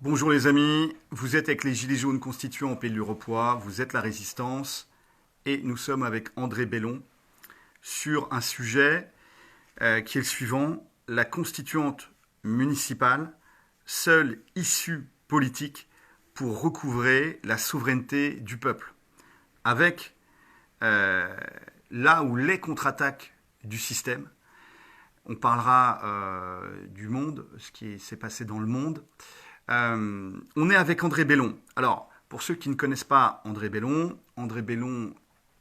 Bonjour les amis, vous êtes avec les Gilets jaunes constituants au Pays de l'Uropois, vous êtes la résistance et nous sommes avec André Bellon sur un sujet qui est le suivant, la constituante municipale, seule issue politique pour recouvrer la souveraineté du peuple, avec euh, là où les contre-attaques du système. On parlera du monde, ce qui s'est passé dans le monde. On est avec André Bellon. Alors, pour ceux qui ne connaissent pas André Bellon,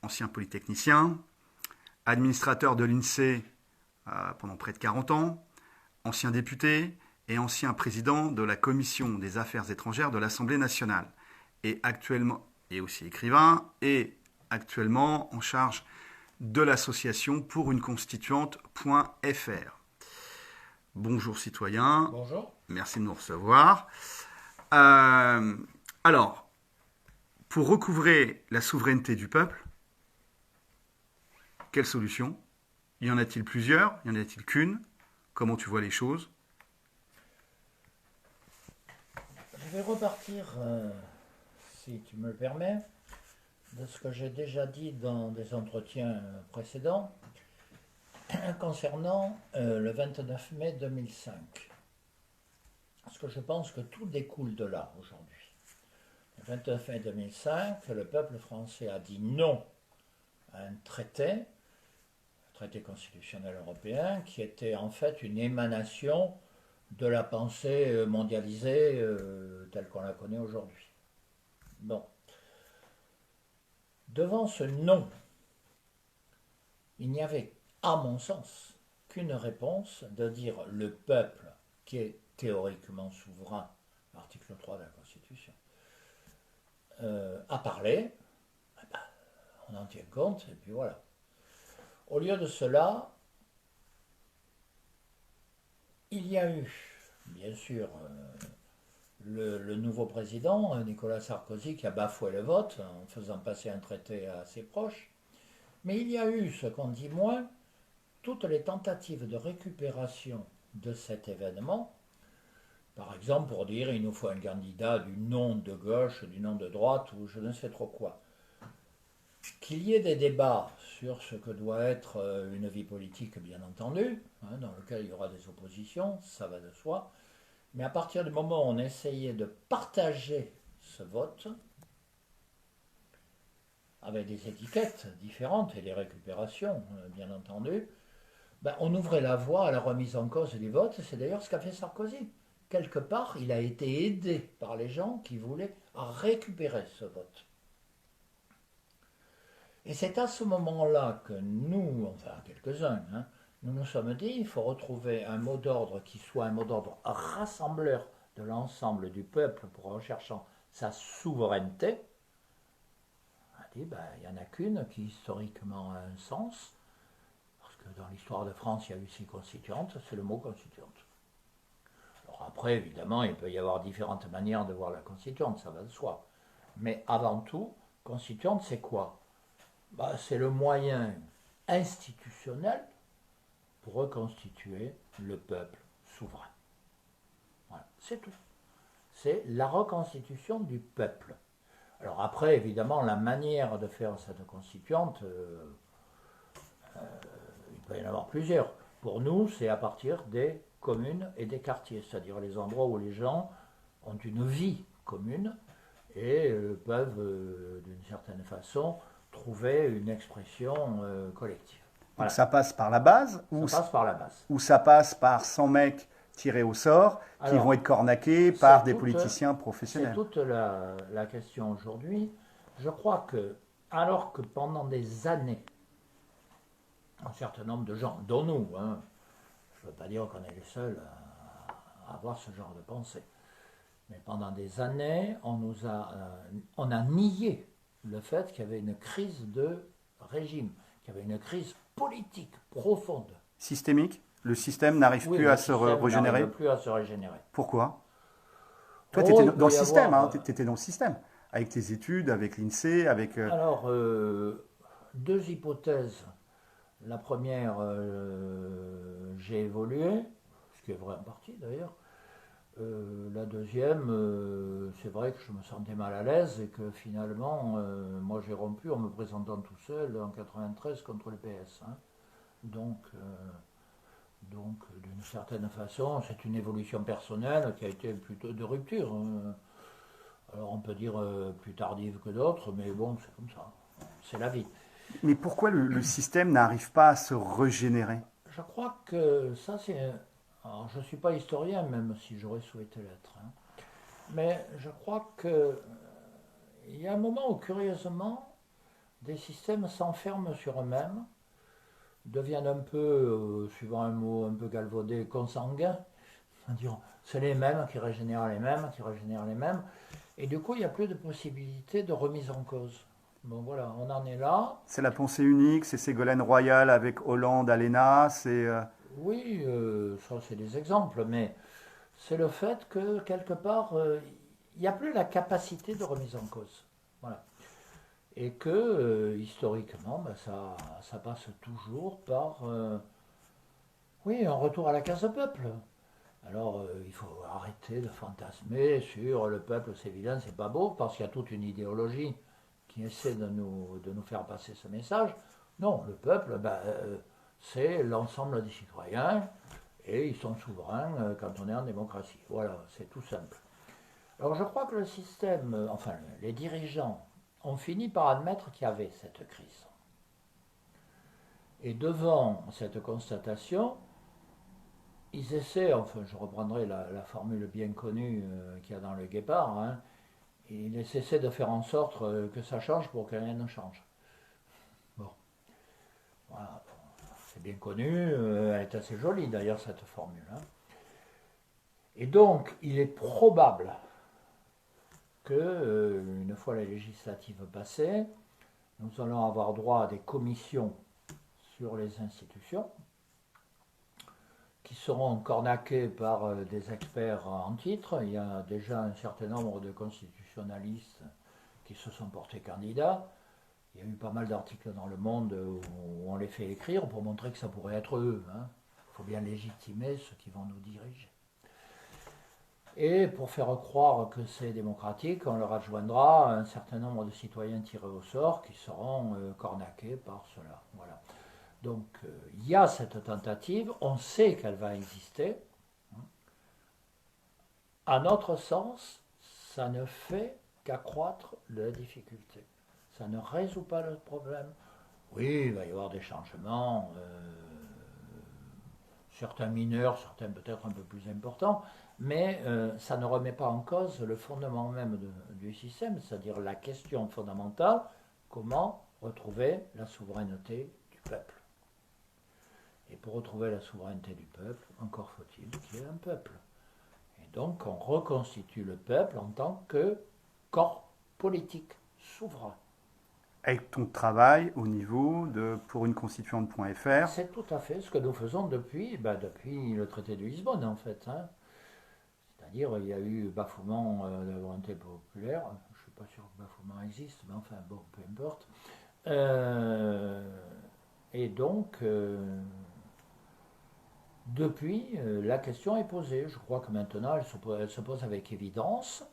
ancien polytechnicien, administrateur de l'INSEE pendant près de 40 ans, ancien député et ancien président de la Commission des Affaires étrangères de l'Assemblée nationale, et actuellement, et aussi écrivain, et actuellement en charge de l'association pour une constituante.fr. Bonjour citoyens. Bonjour. Merci de nous recevoir. Euh, alors, pour recouvrer la souveraineté du peuple, quelle solution? Y en a-t-il plusieurs? Y en a-t-il qu'une? Comment tu vois les choses? Je vais repartir, si tu me le permets, de ce que j'ai déjà dit dans des entretiens précédents concernant le 29 mai 2005. Parce que je pense que tout découle de là aujourd'hui. Le 29 mai 2005, le peuple français a dit non à un traité constitutionnel européen, qui était en fait une émanation de la pensée mondialisée telle qu'on la connaît aujourd'hui. Bon. Devant ce non, il n'y avait, à mon sens, qu'une réponse de dire le peuple, qui est théoriquement souverain, l'article 3 de la Constitution, a parlé, eh ben, on en tient compte, et puis voilà. Au lieu de cela, il y a eu, bien sûr, le nouveau président, Nicolas Sarkozy, qui a bafoué le vote en faisant passer un traité à ses proches. Mais il y a eu, ce qu'on dit moins, toutes les tentatives de récupération de cet événement. Par exemple, pour dire il nous faut un candidat du nom de gauche, du nom de droite, ou je ne sais trop quoi. Qu'il y ait des débats sur ce que doit être une vie politique, bien entendu, dans lequel il y aura des oppositions, ça va de soi. Mais à partir du moment où on essayait de partager ce vote, avec des étiquettes différentes et des récupérations, bien entendu, ben on ouvrait la voie à la remise en cause du vote. C'est d'ailleurs ce qu'a fait Sarkozy. Quelque part, il a été aidé par les gens qui voulaient récupérer ce vote. Et c'est à ce moment-là que nous, enfin quelques-uns, nous nous sommes dit il faut retrouver un mot d'ordre qui soit un mot d'ordre rassembleur de l'ensemble du peuple pour recherchant sa souveraineté. On a dit il n'y en a qu'une qui historiquement a un sens, parce que dans l'histoire de France il y a eu 6 constituantes, c'est le mot constituante. Alors après évidemment il peut y avoir différentes manières de voir la constituante, ça va de soi. Mais avant tout, constituante c'est quoi? C'est le moyen institutionnel pour reconstituer le peuple souverain. Voilà, c'est tout. C'est la reconstitution du peuple. Alors après, évidemment, la manière de faire cette constituante, il peut y en avoir plusieurs. Pour nous, c'est à partir des communes et des quartiers, c'est-à-dire les endroits où les gens ont une vie commune et peuvent, d'une certaine façon, trouver une expression collective. Donc Voilà. ça passe par la base Ça passe par la base. ou ça passe par 100 mecs tirés au sort qui vont être cornaqués par des politiciens professionnels? C'est toute la question aujourd'hui. Je crois que, alors que pendant des années, un certain nombre de gens, dont nous, je ne veux pas dire qu'on est les seuls à avoir ce genre de pensée, mais pendant des années, on a nié le fait qu'il y avait une crise de régime, qu'il y avait une crise politique profonde. Systémique? Le système n'arrive plus à se régénérer? N'arrive plus à se régénérer. Pourquoi? Toi, tu étais dans le système, tu étais dans le système, avec tes études, avec l'INSEE, avec... Alors, deux hypothèses. La première, j'ai évolué, ce qui est vrai en partie d'ailleurs. La deuxième, c'est vrai que je me sentais mal à l'aise et que finalement, moi j'ai rompu en me présentant tout seul en 93 contre le PS, hein. Donc, d'une certaine façon, c'est une évolution personnelle qui a été plutôt de rupture, hein. Alors on peut dire plus tardive que d'autres, mais bon, c'est comme ça. C'est la vie. Mais pourquoi le système n'arrive pas à se régénérer? Je crois que ça, c'est. Alors, je ne suis pas historien, même si j'aurais souhaité l'être, hein. Mais je crois que il y a un moment où, curieusement, des systèmes s'enferment sur eux-mêmes, deviennent un peu, suivant un mot un peu galvaudé, consanguins, c'est-à-dire c'est les mêmes qui régénèrent les mêmes, qui régénèrent les mêmes, et du coup, il n'y a plus de possibilité de remise en cause. Bon, voilà, on en est là. C'est la pensée unique, c'est Ségolène Royal avec Hollande à l'ENA, c'est... Oui, ça, c'est des exemples, mais c'est le fait que, quelque part, il n'y a plus la capacité de remise en cause. Voilà. Et que, historiquement, ben, ça passe toujours par, oui, un retour à la case peuple. Alors, il faut arrêter de fantasmer sur le peuple, c'est évident, c'est pas beau, parce qu'il y a toute une idéologie qui essaie de nous faire passer ce message. Non, le peuple, ben, c'est l'ensemble des citoyens, et ils sont souverains quand on est en démocratie. Voilà, c'est tout simple. Alors, je crois que le système, enfin, les dirigeants ont fini par admettre qu'il y avait cette crise. Et devant cette constatation, ils essaient, enfin je reprendrai la formule bien connue qu'il y a dans le Guépard, hein, ils essaient de faire en sorte que ça change pour que rien ne change. Bon, voilà, c'est bien connu, elle est assez jolie d'ailleurs cette formule, hein. Et donc il est probable que, une fois les législatives passées, nous allons avoir droit à des commissions sur les institutions, qui seront cornaqués par des experts en titre. Il y a déjà un certain nombre de constitutionnalistes qui se sont portés candidats. Il y a eu pas mal d'articles dans Le Monde où on les fait écrire pour montrer que ça pourrait être eux, hein. Il faut bien légitimer ceux qui vont nous diriger. Et pour faire croire que c'est démocratique, on leur adjoindra un certain nombre de citoyens tirés au sort qui seront cornaqués par cela. Voilà. Donc il y a cette tentative, on sait qu'elle va exister. À notre sens, ça ne fait qu'accroître la difficulté. Ça ne résout pas le problème. Oui, il va y avoir des changements, certains mineurs, certains peut-être un peu plus importants, mais ça ne remet pas en cause le fondement même du système, c'est-à-dire la question fondamentale, comment retrouver la souveraineté du peuple. Et pour retrouver la souveraineté du peuple, encore faut-il qu'il y ait un peuple. Et donc on reconstitue le peuple en tant que corps politique souverain. Avec ton travail au niveau de pouruneconstituante.fr. C'est tout à fait ce que nous faisons depuis le traité de Lisbonne en fait, hein. C'est-à-dire il y a eu bafouement de la volonté populaire, je ne suis pas sûr que bafouement existe, mais enfin bon, peu importe. Et donc... depuis, la question est posée. Je crois que maintenant, elle se pose avec évidence.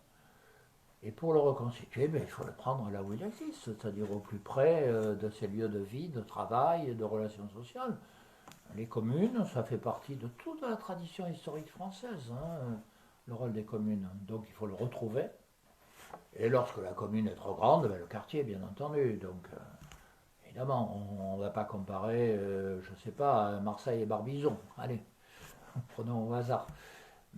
Et pour le reconstituer, il faut le prendre là où il existe, c'est-à-dire au plus près de ses lieux de vie, de travail et de relations sociales. Les communes, ça fait partie de toute la tradition historique française, hein, le rôle des communes. Donc il faut le retrouver. Et lorsque la commune est trop grande, le quartier, bien entendu. Donc évidemment, on ne va pas comparer, je ne sais pas, Marseille et Barbizon. Allez, prenons au hasard.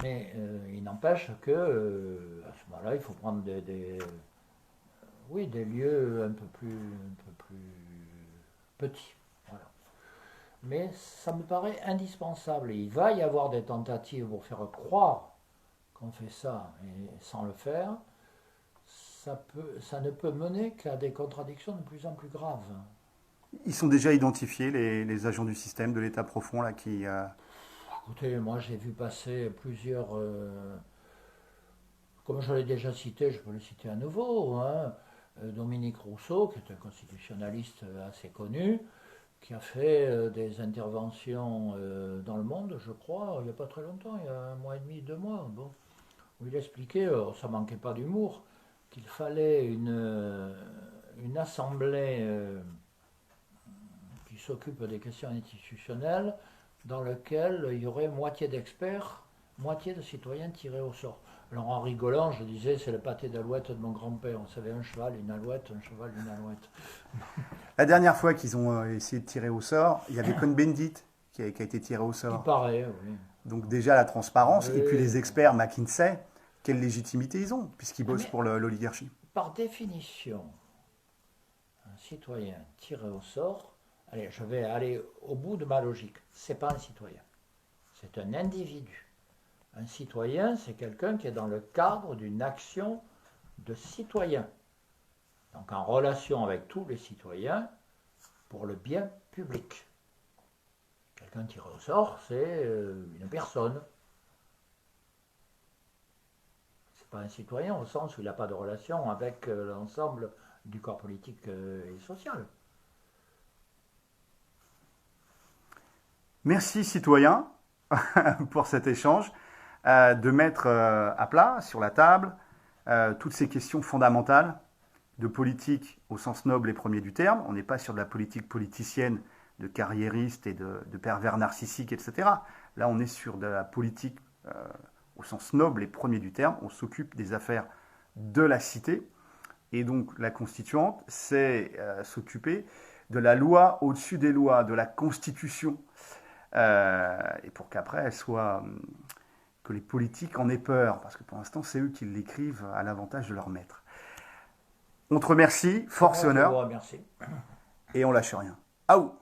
Mais il n'empêche que à ce moment-là, il faut prendre des lieux un peu plus petits. Voilà. Mais ça me paraît indispensable. Et il va y avoir des tentatives pour faire croire qu'on fait ça, et sans le faire, ça ne peut mener qu'à des contradictions de plus en plus graves. Ils sont déjà identifiés, les agents du système de l'État profond, là, qui... Écoutez, moi j'ai vu passer plusieurs... comme je l'ai déjà cité, je peux le citer à nouveau, hein, Dominique Rousseau, qui est un constitutionnaliste assez connu, qui a fait des interventions dans le monde, je crois, il n'y a pas très longtemps, il y a un mois et demi, 2 mois, bon, où il expliquait, ça manquait pas d'humour, qu'il fallait une assemblée qui s'occupe des questions institutionnelles, dans laquelle il y aurait moitié d'experts, moitié de citoyens tirés au sort. Alors en rigolant, je disais, c'est le pâté d'alouette de mon grand-père. On savait un cheval, une alouette, un cheval, une alouette. La dernière fois qu'ils ont essayé de tirer au sort, il y avait Cohn-Bendit qui a été tiré au Il sort. paraît, oui. Donc déjà la transparence, Oui. et puis les experts McKinsey, quelle légitimité ils ont, puisqu'ils bossent pour l'oligarchie. Par définition, un citoyen tiré au sort, allez, je vais aller au bout de ma logique, c'est pas un citoyen, c'est un individu. Un citoyen, c'est quelqu'un qui est dans le cadre d'une action de citoyen, donc en relation avec tous les citoyens pour le bien public. Quelqu'un tiré au sort, c'est une personne. C'est pas un citoyen au sens où il n'a pas de relation avec l'ensemble du corps politique et social. Merci citoyens pour cet échange, de mettre à plat sur la table toutes ces questions fondamentales de politique au sens noble et premier du terme. On n'est pas sur de la politique politicienne de carriéristes et de pervers narcissiques, etc. Là, on est sur de la politique au sens noble et premier du terme. On s'occupe des affaires de la cité. Et donc, la constituante, c'est s'occuper de la loi au-dessus des lois, de la constitution. Et pour qu'après, elle soit... que les politiques en aient peur. Parce que pour l'instant, c'est eux qui l'écrivent à l'avantage de leur maître. On te remercie, force et honneur. Merci. Et on lâche rien. Aou!